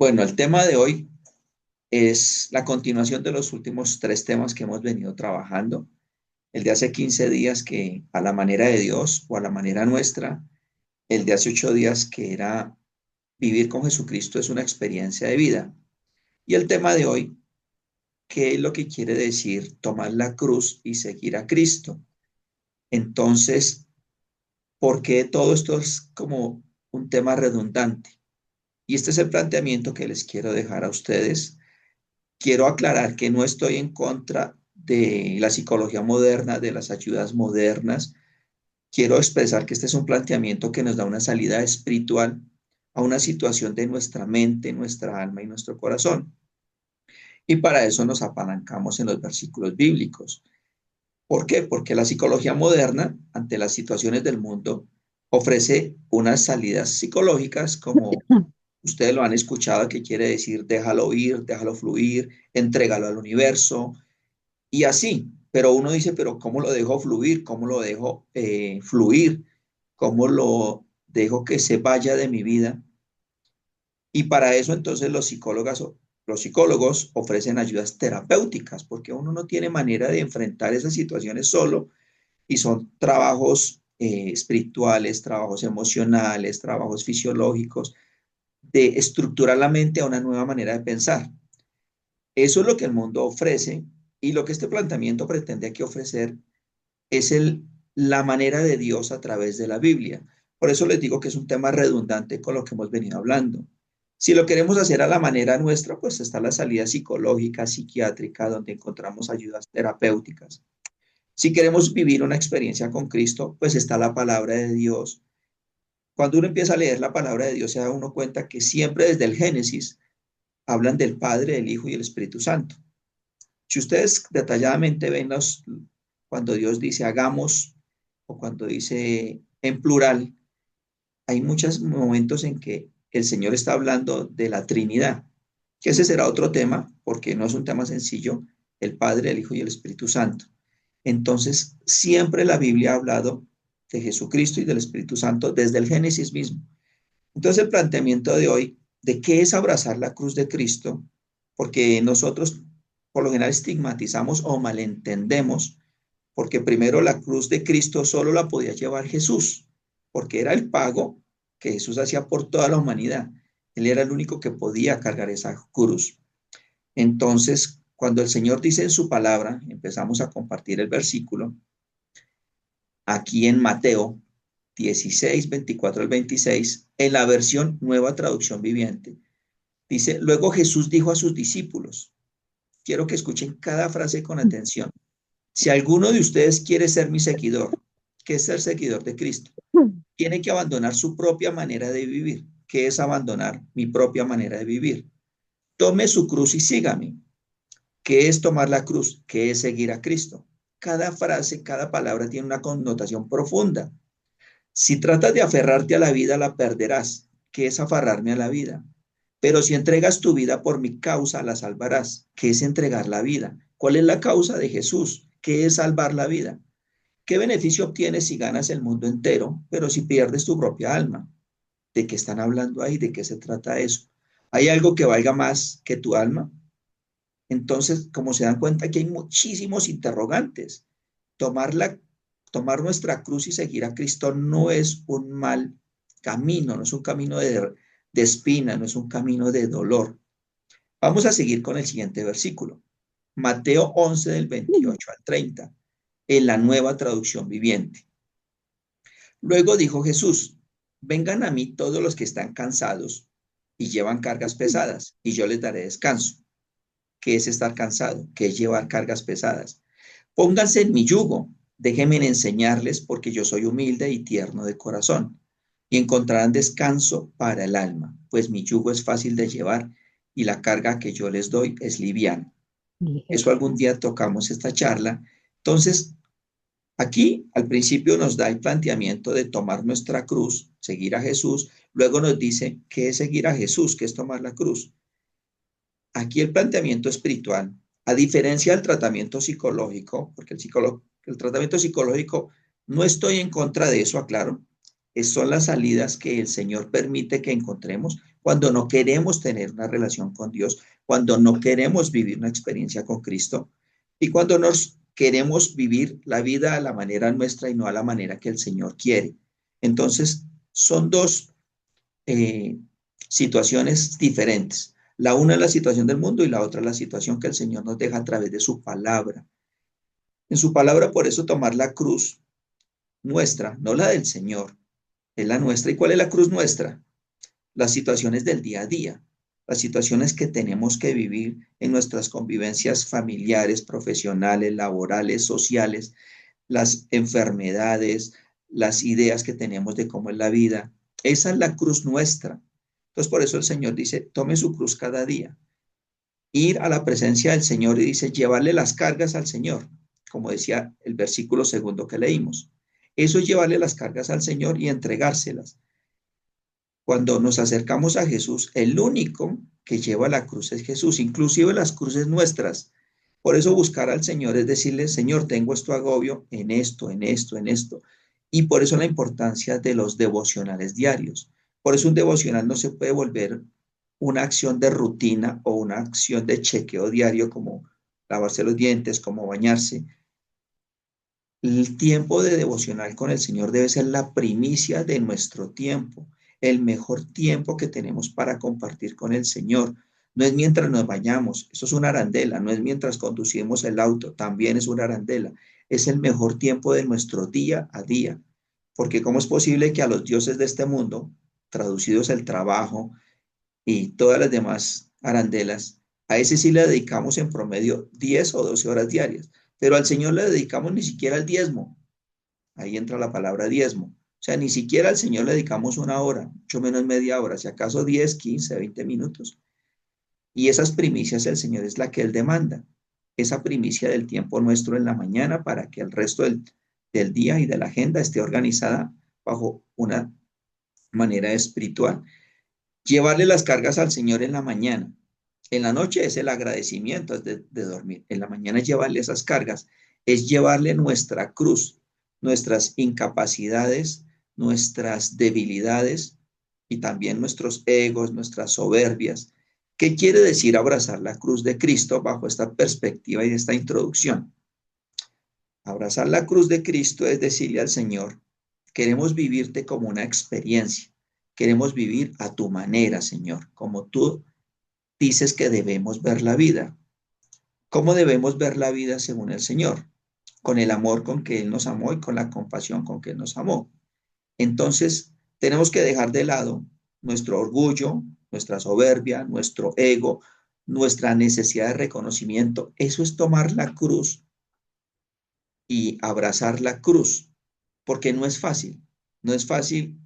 Bueno, el tema de hoy es la continuación de los últimos tres temas que hemos venido trabajando. El de hace 15 días que a la manera de Dios o a la manera nuestra, el de hace 8 días que era vivir con Jesucristo es una experiencia de vida. Y el tema de hoy, ¿qué es lo que quiere decir tomar la cruz y seguir a Cristo? Entonces, ¿por qué todo esto es como un tema redundante? Y este es el planteamiento que les quiero dejar a ustedes. Quiero aclarar que no estoy en contra de la psicología moderna, de las ayudas modernas. Quiero expresar que este es un planteamiento que nos da una salida espiritual a una situación de nuestra mente, nuestra alma y nuestro corazón. Y para eso nos apalancamos en los versículos bíblicos. ¿Por qué? Porque la psicología moderna, ante las situaciones del mundo, ofrece unas salidas psicológicas como ustedes lo han escuchado, que quiere decir déjalo ir, déjalo fluir, entrégalo al universo y así. Pero uno dice, pero ¿cómo lo dejo fluir? ¿Cómo lo dejo fluir? ¿Cómo lo dejo que se vaya de mi vida? Y para eso entonces los psicólogos ofrecen ayudas terapéuticas, porque uno no tiene manera de enfrentar esas situaciones solo y son trabajos espirituales, trabajos emocionales, trabajos fisiológicos, de estructurar la mente a una nueva manera de pensar. Eso es lo que el mundo ofrece y lo que este planteamiento pretende aquí ofrecer es la manera de Dios a través de la Biblia. Por eso les digo que es un tema redundante con lo que hemos venido hablando. Si lo queremos hacer a la manera nuestra, pues está la salida psicológica, psiquiátrica, donde encontramos ayudas terapéuticas. Si queremos vivir una experiencia con Cristo, pues está la palabra de Dios. Cuando uno empieza a leer la palabra de Dios, se da uno cuenta que siempre desde el Génesis hablan del Padre, del Hijo y el Espíritu Santo. Si ustedes detalladamente ven cuando Dios dice hagamos o cuando dice en plural, hay muchos momentos en que el Señor está hablando de la Trinidad, que ese será otro tema, porque no es un tema sencillo, el Padre, el Hijo y el Espíritu Santo. Entonces, siempre la Biblia ha hablado de Jesucristo y del Espíritu Santo desde el Génesis mismo. Entonces, el planteamiento de hoy de qué es abrazar la cruz de Cristo, porque nosotros por lo general estigmatizamos o malentendemos, porque primero la cruz de Cristo solo la podía llevar Jesús, porque era el pago que Jesús hacía por toda la humanidad. Él era el único que podía cargar esa cruz. Entonces, cuando el Señor dice en su palabra, empezamos a compartir el versículo, aquí en Mateo 16, 24 al 26, en la versión Nueva Traducción Viviente. Dice, luego Jesús dijo a sus discípulos, quiero que escuchen cada frase con atención. Si alguno de ustedes quiere ser mi seguidor, ¿qué es ser seguidor de Cristo? Tiene que abandonar su propia manera de vivir. ¿Qué es abandonar mi propia manera de vivir? Tome su cruz y sígame. ¿Qué es tomar la cruz? ¿Qué es seguir a Cristo? Cada frase, cada palabra tiene una connotación profunda. Si tratas de aferrarte a la vida, la perderás. ¿Qué es aferrarme a la vida? Pero si entregas tu vida por mi causa, la salvarás. ¿Qué es entregar la vida? ¿Cuál es la causa de Jesús? ¿Qué es salvar la vida? ¿Qué beneficio obtienes si ganas el mundo entero, pero si pierdes tu propia alma? ¿De qué están hablando ahí? ¿De qué se trata eso? ¿Hay algo que valga más que tu alma? Entonces, como se dan cuenta, aquí hay muchísimos interrogantes. Tomar, la, tomar nuestra cruz y seguir a Cristo no es un mal camino, no es un camino de espina, no es un camino de dolor. Vamos a seguir con el siguiente versículo. Mateo 11 del 28 al 30, en la Nueva Traducción Viviente. Luego dijo Jesús, vengan a mí todos los que están cansados y llevan cargas pesadas, y yo les daré descanso. ¿Qué es estar cansado? ¿Qué es llevar cargas pesadas? Pónganse en mi yugo, déjenme enseñarles porque yo soy humilde y tierno de corazón, y encontrarán descanso para el alma, pues mi yugo es fácil de llevar y la carga que yo les doy es liviana. Eso Ligera. algún día tocamos esta charla. Entonces, aquí al principio nos da el planteamiento de tomar nuestra cruz, seguir a Jesús, luego nos dice qué es seguir a Jesús, qué es tomar la cruz. Aquí el planteamiento espiritual, a diferencia del tratamiento psicológico, porque el tratamiento psicológico, no estoy en contra de eso, aclaro, son las salidas que el Señor permite que encontremos cuando no queremos tener una relación con Dios, cuando no queremos vivir una experiencia con Cristo y cuando nos queremos vivir la vida a la manera nuestra y no a la manera que el Señor quiere. Entonces, son dos eh, situaciones diferentes. La una es la situación del mundo y la otra es la situación que el Señor nos deja a través de su palabra. En su palabra, por eso tomar la cruz nuestra, no la del Señor, es la nuestra. ¿Y cuál es la cruz nuestra? Las situaciones del día a día, las situaciones que tenemos que vivir en nuestras convivencias familiares, profesionales, laborales, sociales, las enfermedades, las ideas que tenemos de cómo es la vida. Esa es la cruz nuestra. Entonces, por eso el Señor dice, tome su cruz cada día. Ir a la presencia del Señor y dice, llevarle las cargas al Señor, como decía el versículo segundo que leímos. Eso es llevarle las cargas al Señor y entregárselas. Cuando nos acercamos a Jesús, el único que lleva la cruz es Jesús, inclusive las cruces nuestras. Por eso buscar al Señor es decirle, Señor, tengo esto agobio en esto, en esto, en esto. Y por eso la importancia de los devocionales diarios. Por eso un devocional no se puede volver una acción de rutina o una acción de chequeo diario como lavarse los dientes, como bañarse. El tiempo de devocional con el Señor debe ser la primicia de nuestro tiempo, el mejor tiempo que tenemos para compartir con el Señor. No es mientras nos bañamos, eso es una arandela, no es mientras conducimos el auto, también es una arandela. Es el mejor tiempo de nuestro día a día, porque ¿cómo es posible que a los dioses de este mundo, traducidos el trabajo y todas las demás arandelas, a ese sí le dedicamos en promedio 10 o 12 horas diarias, pero al Señor le dedicamos ni siquiera el diezmo? Ahí entra la palabra diezmo. O sea, ni siquiera al Señor le dedicamos una hora, mucho menos media hora, si acaso 10, 15, 20 minutos. Y esas primicias el Señor es la que Él demanda. Esa primicia del tiempo nuestro en la mañana para que el resto del día y de la agenda esté organizada bajo una manera espiritual. Llevarle las cargas al Señor en la mañana. En la noche es el agradecimiento de dormir. En la mañana es llevarle esas cargas, es llevarle nuestra cruz, nuestras incapacidades, nuestras debilidades y también nuestros egos, nuestras soberbias. ¿Qué quiere decir abrazar la cruz de Cristo bajo esta perspectiva y esta introducción? Abrazar la cruz de Cristo es decirle al Señor, queremos vivirte como una experiencia, queremos vivir a tu manera, Señor, como tú dices que debemos ver la vida. ¿Cómo debemos ver la vida según el Señor? Con el amor con que Él nos amó y con la compasión con que Él nos amó. Entonces, tenemos que dejar de lado nuestro orgullo, nuestra soberbia, nuestro ego, nuestra necesidad de reconocimiento. Eso es tomar la cruz y abrazar la cruz, porque no es fácil. No es fácil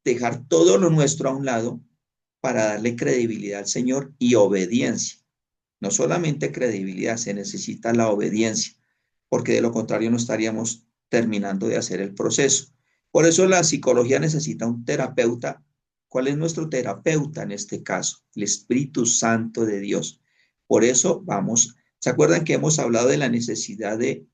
dejar todo lo nuestro a un lado para darle credibilidad al Señor y obediencia. No solamente credibilidad, se necesita la obediencia, porque de lo contrario no estaríamos terminando de hacer el proceso. Por eso la psicología necesita un terapeuta. ¿Cuál es nuestro terapeuta en este caso? El Espíritu Santo de Dios. Por eso vamos, ¿se acuerdan que hemos hablado de la necesidad de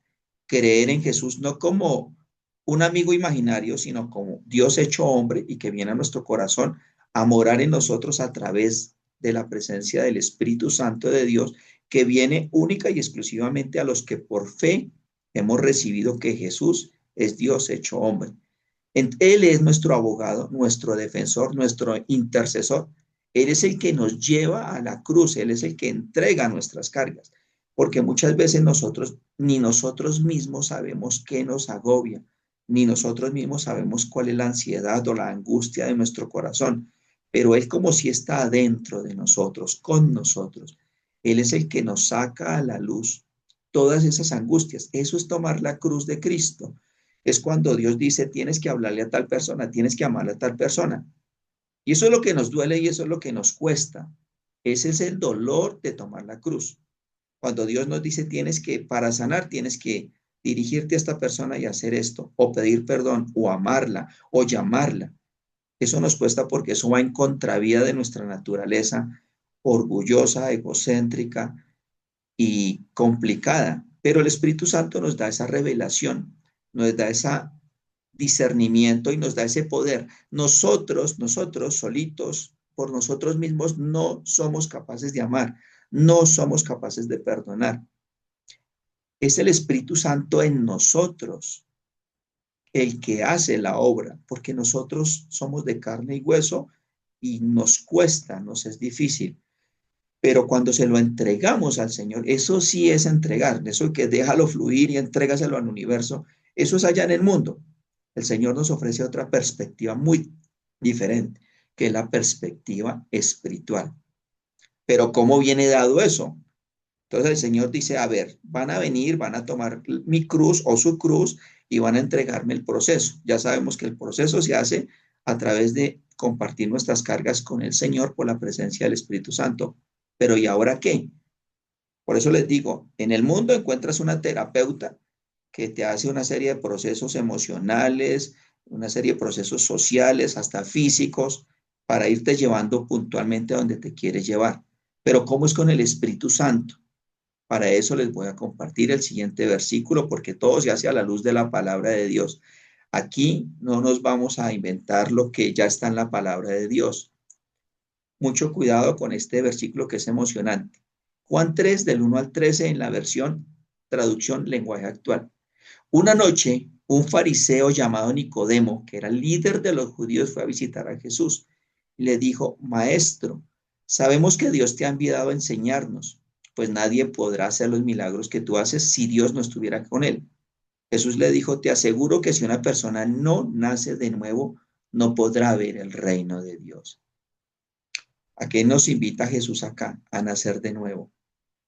creer en Jesús no como un amigo imaginario, sino como Dios hecho hombre y que viene a nuestro corazón a morar en nosotros a través de la presencia del Espíritu Santo de Dios, que viene única y exclusivamente a los que por fe hemos recibido que Jesús es Dios hecho hombre? Él es nuestro abogado, nuestro defensor, nuestro intercesor. Él es el que nos lleva a la cruz, Él es el que entrega nuestras cargas, porque muchas veces ni nosotros mismos sabemos qué nos agobia, ni nosotros mismos sabemos cuál es la ansiedad o la angustia de nuestro corazón, pero Él como si está adentro de nosotros, con nosotros. Él es el que nos saca a la luz todas esas angustias. Eso es tomar la cruz de Cristo. Es cuando Dios dice, tienes que hablarle a tal persona, tienes que amarle a tal persona. Y eso es lo que nos duele y eso es lo que nos cuesta. Ese es el dolor de tomar la cruz. Cuando Dios nos dice, para sanar, tienes que dirigirte a esta persona y hacer esto, o pedir perdón, o amarla, o llamarla. Eso nos cuesta porque eso va en contravía de nuestra naturaleza orgullosa, egocéntrica y complicada. Pero el Espíritu Santo nos da esa revelación, nos da ese discernimiento y nos da ese poder. Nosotros solitos por nosotros mismos no somos capaces de amar, no somos capaces de perdonar. Es el Espíritu Santo en nosotros el que hace la obra, porque nosotros somos de carne y hueso y nos cuesta, nos es difícil. Pero cuando se lo entregamos al Señor, eso sí es entregar, eso que déjalo fluir y entrégaselo al universo, eso es allá en el mundo. El Señor nos ofrece otra perspectiva muy diferente, que es la perspectiva espiritual. Pero ¿cómo viene dado eso? Entonces el Señor dice, a ver, van a venir, van a tomar mi cruz o su cruz y van a entregarme el proceso. Ya sabemos que el proceso se hace a través de compartir nuestras cargas con el Señor por la presencia del Espíritu Santo. Pero ¿y ahora qué? Por eso les digo, en el mundo encuentras una terapeuta que te hace una serie de procesos emocionales, una serie de procesos sociales, hasta físicos, para irte llevando puntualmente a donde te quieres llevar. Pero ¿cómo es con el Espíritu Santo? Para eso les voy a compartir el siguiente versículo, porque todo se hace a la luz de la palabra de Dios. Aquí no nos vamos a inventar lo que ya está en la palabra de Dios. Mucho cuidado con este versículo que es emocionante. Juan 3, del 1 al 13, en la versión traducción lenguaje actual. Una noche, un fariseo llamado Nicodemo, que era líder de los judíos, fue a visitar a Jesús y le dijo, Maestro, sabemos que Dios te ha enviado a enseñarnos, pues nadie podrá hacer los milagros que tú haces si Dios no estuviera con él. Jesús le dijo, te aseguro que si una persona no nace de nuevo, no podrá ver el reino de Dios. ¿A qué nos invita Jesús acá? A nacer de nuevo,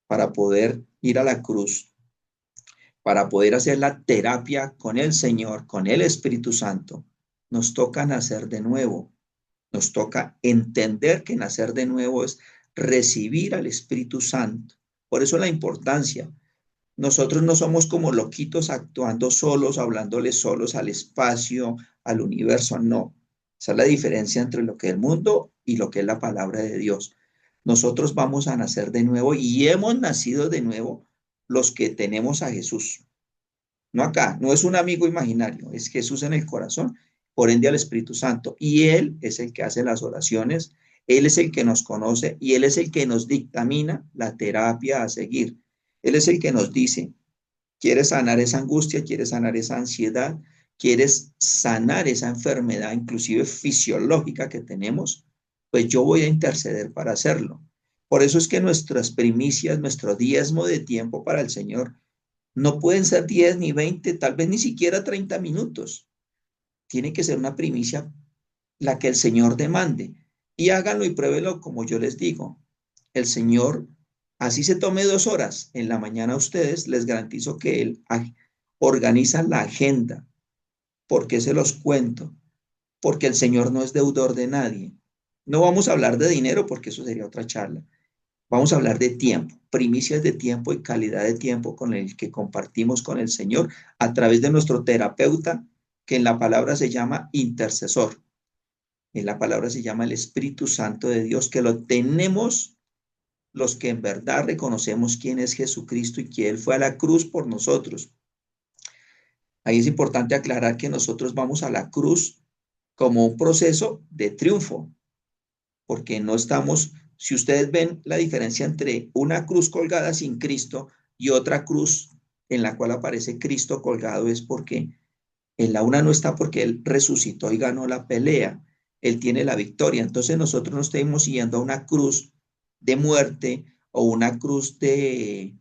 para poder ir a la cruz, para poder hacer la terapia con el Señor, con el Espíritu Santo. Nos toca nacer de nuevo. Nos toca entender que nacer de nuevo es recibir al Espíritu Santo. Por eso la importancia. Nosotros no somos como loquitos actuando solos, hablándole solos al espacio, al universo, no. Esa es la diferencia entre lo que es el mundo y lo que es la palabra de Dios. Nosotros vamos a nacer de nuevo y hemos nacido de nuevo los que tenemos a Jesús. No acá, no es un amigo imaginario, es Jesús en el corazón, por ende al Espíritu Santo. Y Él es el que hace las oraciones, Él es el que nos conoce y Él es el que nos dictamina la terapia a seguir. Él es el que nos dice, ¿quieres sanar esa angustia? ¿Quieres sanar esa ansiedad? ¿Quieres sanar esa enfermedad, inclusive fisiológica que tenemos? Pues yo voy a interceder para hacerlo. Por eso es que nuestras primicias, nuestro diezmo de tiempo para el Señor, no pueden ser 10 ni 20, tal vez ni siquiera 30 minutos. Tiene que ser una primicia la que el Señor demande. Y háganlo y pruébelo como yo les digo. El Señor, así se tome 2 horas en la mañana a ustedes, les garantizo que Él organiza la agenda. ¿Por qué se los cuento? Porque el Señor no es deudor de nadie. No vamos a hablar de dinero porque eso sería otra charla. Vamos a hablar de tiempo, primicias de tiempo y calidad de tiempo con el que compartimos con el Señor a través de nuestro terapeuta, que en la palabra se llama intercesor. En la palabra se llama el Espíritu Santo de Dios, que lo tenemos los que en verdad reconocemos quién es Jesucristo y que Él fue a la cruz por nosotros. Ahí es importante aclarar que nosotros vamos a la cruz como un proceso de triunfo, porque no estamos, si ustedes ven la diferencia entre una cruz colgada sin Cristo y otra cruz en la cual aparece Cristo colgado, es porque en la una no está porque Él resucitó y ganó la pelea, Él tiene la victoria. Entonces nosotros no estamos yendo a una cruz de muerte o una cruz de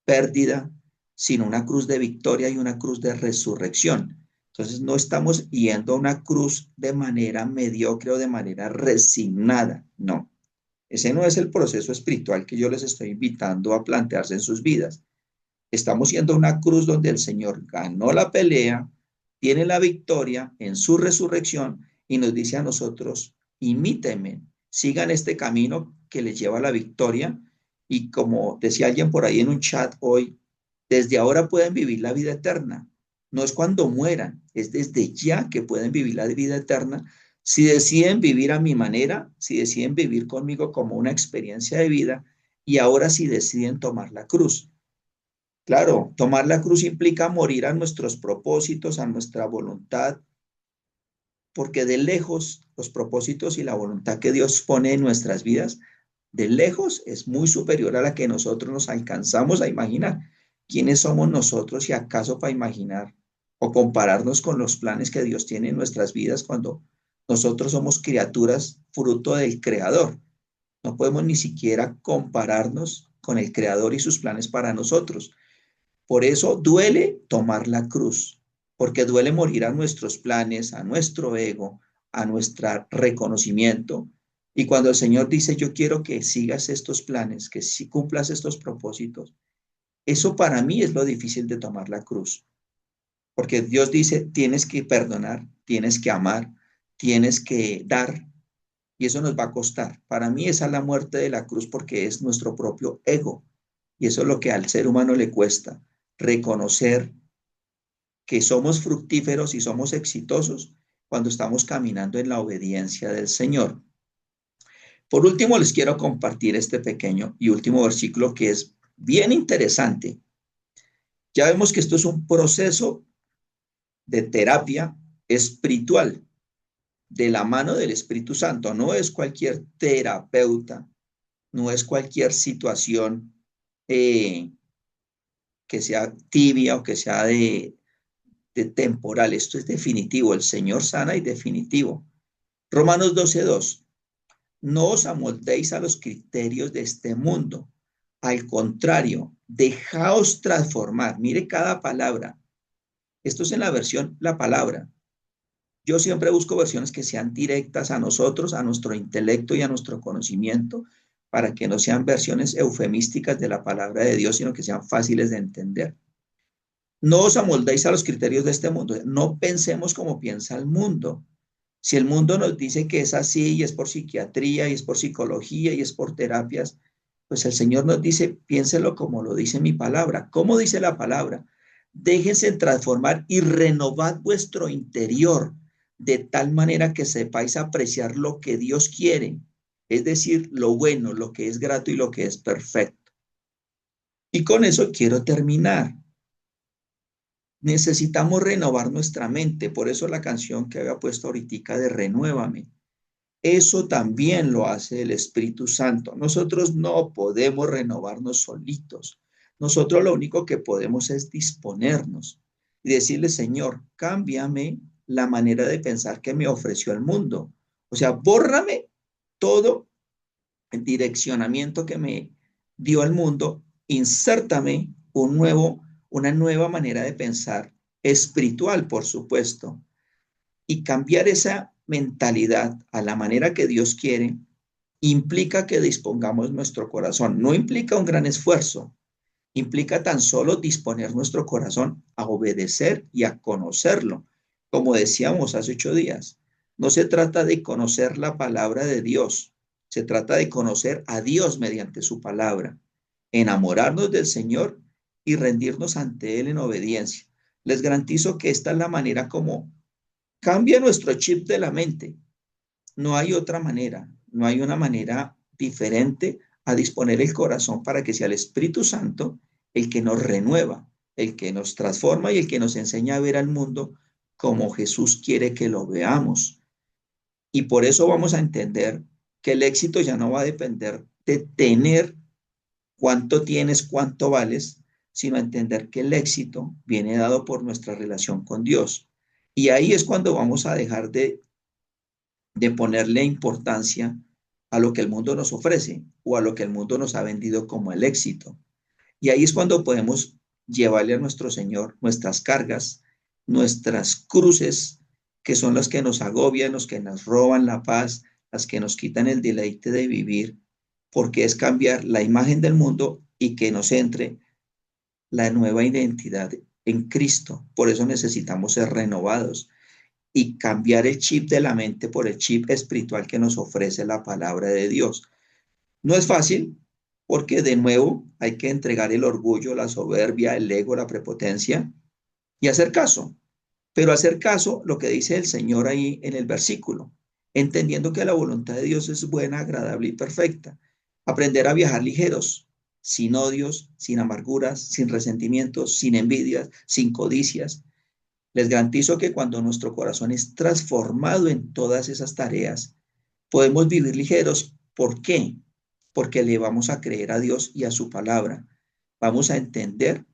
pérdida, sino una cruz de victoria y una cruz de resurrección. Entonces no estamos yendo a una cruz de manera mediocre o de manera resignada, no. Ese no es el proceso espiritual que yo les estoy invitando a plantearse en sus vidas. Estamos yendo a una cruz donde el Señor ganó la pelea, tiene la victoria en su resurrección y nos dice a nosotros, imítenme, sigan este camino que les lleva a la victoria y como decía alguien por ahí en un chat hoy, desde ahora pueden vivir la vida eterna. No es cuando mueran, es desde ya que pueden vivir la vida eterna. Si deciden vivir a mi manera, si deciden vivir conmigo como una experiencia de vida y ahora si deciden tomar la cruz. Claro, tomar la cruz implica morir a nuestros propósitos, a nuestra voluntad, porque de lejos los propósitos y la voluntad que Dios pone en nuestras vidas, de lejos es muy superior a la que nosotros nos alcanzamos a imaginar. ¿Quiénes somos nosotros y acaso para imaginar o compararnos con los planes que Dios tiene en nuestras vidas cuando nosotros somos criaturas fruto del Creador? No podemos ni siquiera compararnos con el Creador y sus planes para nosotros. Por eso duele tomar la cruz, porque duele morir a nuestros planes, a nuestro ego, a nuestro reconocimiento. Y cuando el Señor dice, yo quiero que sigas estos planes, que si cumplas estos propósitos, eso para mí es lo difícil de tomar la cruz, porque Dios dice, tienes que perdonar, tienes que amar, tienes que dar, y eso nos va a costar. Para mí esa es la muerte de la cruz porque es nuestro propio ego, y eso es lo que al ser humano le cuesta, reconocer que somos fructíferos y somos exitosos cuando estamos caminando en la obediencia del Señor. Por último, les quiero compartir este pequeño y último versículo que es bien interesante. Ya vemos que esto es un proceso de terapia espiritual de la mano del Espíritu Santo. No es cualquier terapeuta, no es cualquier situación que sea tibia o que sea de temporal. Esto es definitivo. El Señor sana y definitivo. Romanos 12:2. No os amoldéis a los criterios de este mundo. Al contrario, dejaos transformar. Mire cada palabra. Esto es en la versión La Palabra. Yo siempre busco versiones que sean directas a nosotros, a nuestro intelecto y a nuestro conocimiento, para que no sean versiones eufemísticas de la palabra de Dios, sino que sean fáciles de entender. No os amoldéis a los criterios de este mundo. No pensemos como piensa el mundo. Si el mundo nos dice que es así y es por psiquiatría y es por psicología y es por terapias, pues el Señor nos dice, piénselo como lo dice mi palabra. ¿Cómo dice la palabra? Déjense transformar y renovad vuestro interior de tal manera que sepáis apreciar lo que Dios quiere, es decir, lo bueno, lo que es grato y lo que es perfecto. Y con eso quiero terminar. Necesitamos renovar nuestra mente, por eso la canción que había puesto ahorita de Renuévame. Eso también lo hace el Espíritu Santo. Nosotros no podemos renovarnos solitos. Nosotros lo único que podemos es disponernos y decirle, Señor, cámbiame la manera de pensar que me ofreció el mundo. O sea, bórrame todo el direccionamiento que me dio el mundo, insértame una nueva manera de pensar, espiritual, por supuesto, y cambiar esa mentalidad a la manera que Dios quiere, implica que dispongamos nuestro corazón. No implica un gran esfuerzo, implica tan solo disponer nuestro corazón a obedecer y a conocerlo. Como decíamos hace 8 días, no se trata de conocer la palabra de Dios, se trata de conocer a Dios mediante su palabra, enamorarnos del Señor y rendirnos ante Él en obediencia. Les garantizo que esta es la manera como cambia nuestro chip de la mente. No hay otra manera, no hay una manera diferente a disponer el corazón para que sea el Espíritu Santo el que nos renueva, el que nos transforma y el que nos enseña a ver al mundo como Jesús quiere que lo veamos. Y por eso vamos a entender que el éxito ya no va a depender de tener cuánto tienes, cuánto vales, sino a entender que el éxito viene dado por nuestra relación con Dios. Y ahí es cuando vamos a dejar de ponerle importancia a lo que el mundo nos ofrece o a lo que el mundo nos ha vendido como el éxito. Y ahí es cuando podemos llevarle a nuestro Señor nuestras cargas, nuestras cruces, que son las que nos agobian, los que nos roban la paz, las que nos quitan el deleite de vivir, porque es cambiar la imagen del mundo y que nos entre la nueva identidad en Cristo. Por eso necesitamos ser renovados y cambiar el chip de la mente por el chip espiritual que nos ofrece la palabra de Dios. No es fácil porque de nuevo hay que entregar el orgullo, la soberbia, el ego, la prepotencia y hacer caso. Pero hacer caso lo que dice el Señor ahí en el versículo, entendiendo que la voluntad de Dios es buena, agradable y perfecta. Aprender a viajar ligeros, sin odios, sin amarguras, sin resentimientos, sin envidias, sin codicias, Les garantizo que cuando nuestro corazón es transformado en todas esas tareas, podemos vivir ligeros. ¿Por qué? Porque le vamos a creer a Dios y a su palabra. Vamos a entender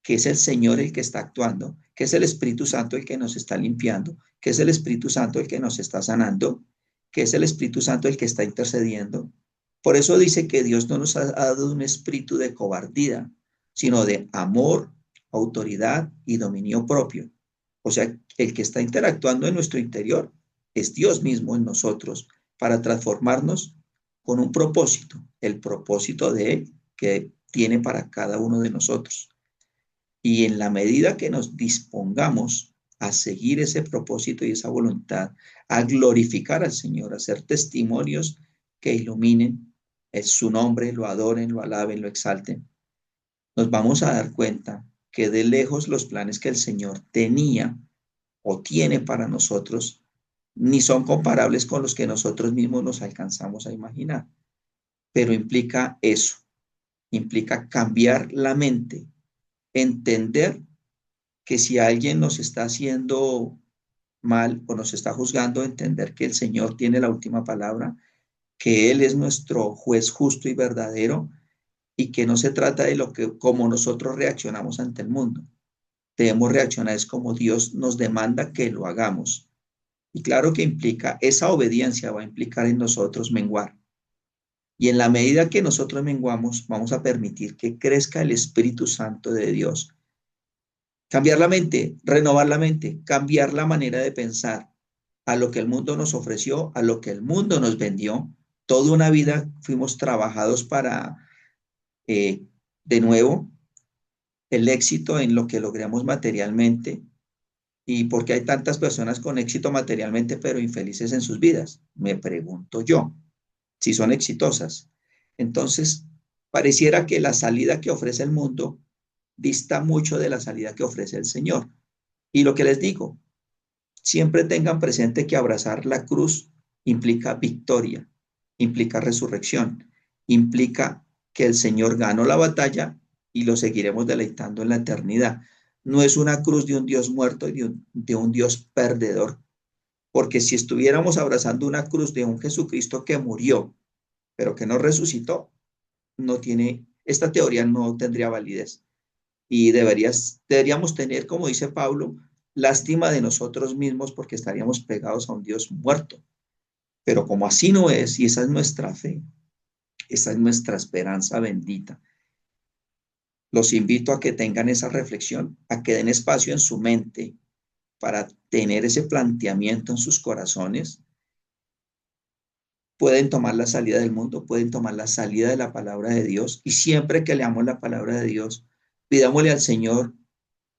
que es el Señor el que está actuando, que es el Espíritu Santo el que nos está limpiando, que es el Espíritu Santo el que nos está sanando, que es el Espíritu Santo el que está intercediendo. Por eso dice que Dios no nos ha dado un espíritu de cobardía, sino de amor, autoridad y dominio propio. O sea, el que está interactuando en nuestro interior es Dios mismo en nosotros para transformarnos con un propósito, el propósito de Él que tiene para cada uno de nosotros. Y en la medida que nos dispongamos a seguir ese propósito y esa voluntad, a glorificar al Señor, a ser testimonios que iluminen su nombre, lo adoren, lo alaben, lo exalten, nos vamos a dar cuenta que de lejos los planes que el Señor tenía o tiene para nosotros ni son comparables con los que nosotros mismos nos alcanzamos a imaginar. Pero implica eso, implica cambiar la mente, entender que si alguien nos está haciendo mal o nos está juzgando, entender que el Señor tiene la última palabra, que Él es nuestro juez justo y verdadero y que no se trata de lo que como nosotros reaccionamos ante el mundo. Debemos reaccionar es como Dios nos demanda que lo hagamos. Y claro que implica, esa obediencia va a implicar en nosotros menguar. Y en la medida que nosotros menguamos, vamos a permitir que crezca el Espíritu Santo de Dios. Cambiar la mente, renovar la mente, cambiar la manera de pensar a lo que el mundo nos ofreció, a lo que el mundo nos vendió. Toda una vida fuimos trabajados para, de nuevo, el éxito en lo que logramos materialmente. ¿Y por qué hay tantas personas con éxito materialmente pero infelices en sus vidas? Me pregunto yo, si son exitosas. Entonces, pareciera que la salida que ofrece el mundo dista mucho de la salida que ofrece el Señor. Y lo que les digo, siempre tengan presente que abrazar la cruz implica victoria, implica resurrección, implica que el Señor ganó la batalla y lo seguiremos deleitando en la eternidad. No es una cruz de un Dios muerto y de un Dios perdedor, porque si estuviéramos abrazando una cruz de un Jesucristo que murió, pero que no resucitó, no tiene, esta teoría no tendría validez. Y deberíamos tener, como dice Pablo, lástima de nosotros mismos porque estaríamos pegados a un Dios muerto. Pero como así no es, y esa es nuestra fe, esa es nuestra esperanza bendita, los invito a que tengan esa reflexión, a que den espacio en su mente para tener ese planteamiento en sus corazones. Pueden tomar la salida del mundo, pueden tomar la salida de la palabra de Dios, y siempre que leamos la palabra de Dios, pidámosle al Señor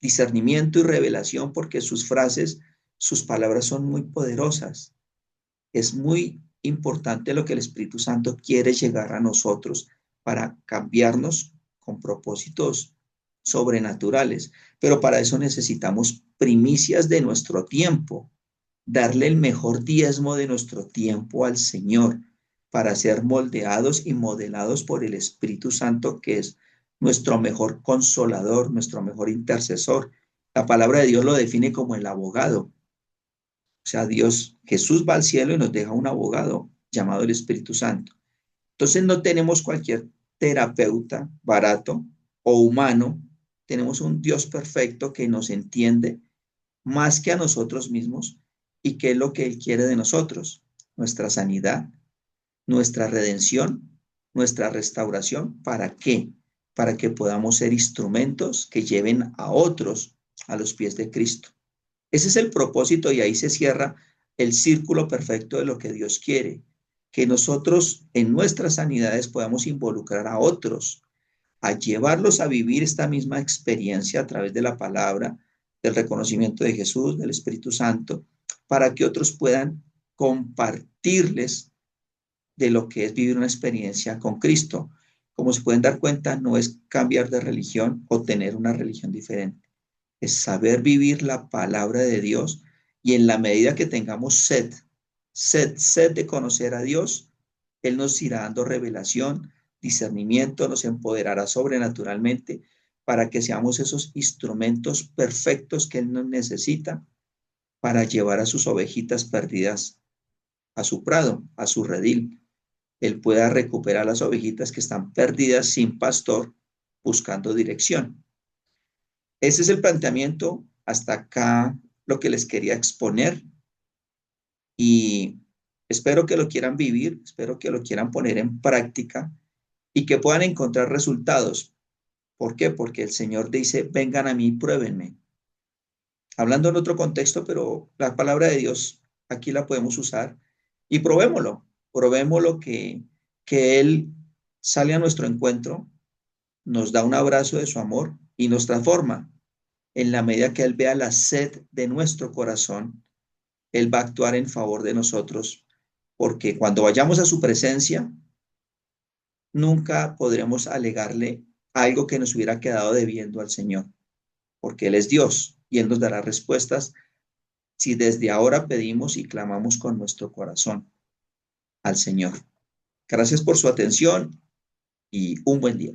discernimiento y revelación, porque sus frases, sus palabras son muy poderosas. Es muy importante lo que el Espíritu Santo quiere llegar a nosotros para cambiarnos con propósitos sobrenaturales. Pero para eso necesitamos primicias de nuestro tiempo, darle el mejor diezmo de nuestro tiempo al Señor para ser moldeados y modelados por el Espíritu Santo, que es nuestro mejor consolador, nuestro mejor intercesor. La palabra de Dios lo define como el abogado. O sea, Dios, Jesús va al cielo y nos deja un abogado llamado el Espíritu Santo. Entonces no tenemos cualquier terapeuta barato o humano, tenemos un Dios perfecto que nos entiende más que a nosotros mismos y qué es lo que Él quiere de nosotros, nuestra sanidad, nuestra redención, nuestra restauración. ¿Para qué? Para que podamos ser instrumentos que lleven a otros a los pies de Cristo. Ese es el propósito y ahí se cierra el círculo perfecto de lo que Dios quiere, que nosotros en nuestras sanidades podamos involucrar a otros, a llevarlos a vivir esta misma experiencia a través de la palabra, del reconocimiento de Jesús, del Espíritu Santo, para que otros puedan compartirles de lo que es vivir una experiencia con Cristo. Como se pueden dar cuenta, no es cambiar de religión o tener una religión diferente, es saber vivir la palabra de Dios, y en la medida que tengamos sed de conocer a Dios, Él nos irá dando revelación, discernimiento, nos empoderará sobrenaturalmente para que seamos esos instrumentos perfectos que Él nos necesita para llevar a sus ovejitas perdidas a su prado, a su redil. Él pueda recuperar las ovejitas que están perdidas sin pastor, buscando dirección. Ese es el planteamiento. Hasta acá lo que les quería exponer y espero que lo quieran vivir, espero que lo quieran poner en práctica y que puedan encontrar resultados. ¿Por qué? Porque el Señor dice, vengan a mí, pruébenme. Hablando en otro contexto, pero la palabra de Dios aquí la podemos usar y probémoslo que Él sale a nuestro encuentro, nos da un abrazo de su amor y nos transforma. En la medida que Él vea la sed de nuestro corazón, Él va a actuar en favor de nosotros, porque cuando vayamos a su presencia, nunca podremos alegarle algo que nos hubiera quedado debiendo al Señor, porque Él es Dios y Él nos dará respuestas si desde ahora pedimos y clamamos con nuestro corazón al Señor. Gracias por su atención y un buen día.